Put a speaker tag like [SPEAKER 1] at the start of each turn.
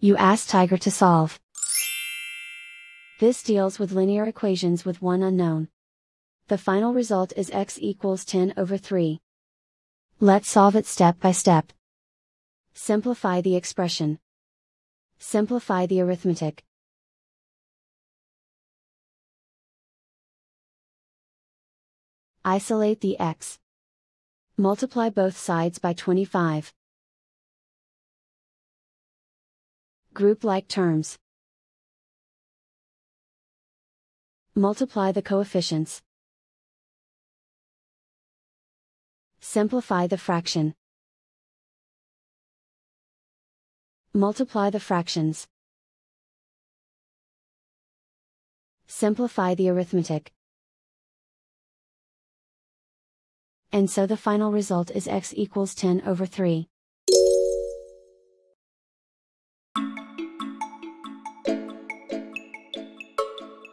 [SPEAKER 1] You ask Tiger to solve. This deals with linear equations with one unknown. The final result is x equals 10 over 3. Let's solve it step by step. Simplify the expression. Simplify the arithmetic. Isolate the x. Multiply both sides by 25. Group like terms. Multiply the coefficients. Simplify the fraction. Multiply the fractions. Simplify the arithmetic. And so the final result is x equals 10 over 3.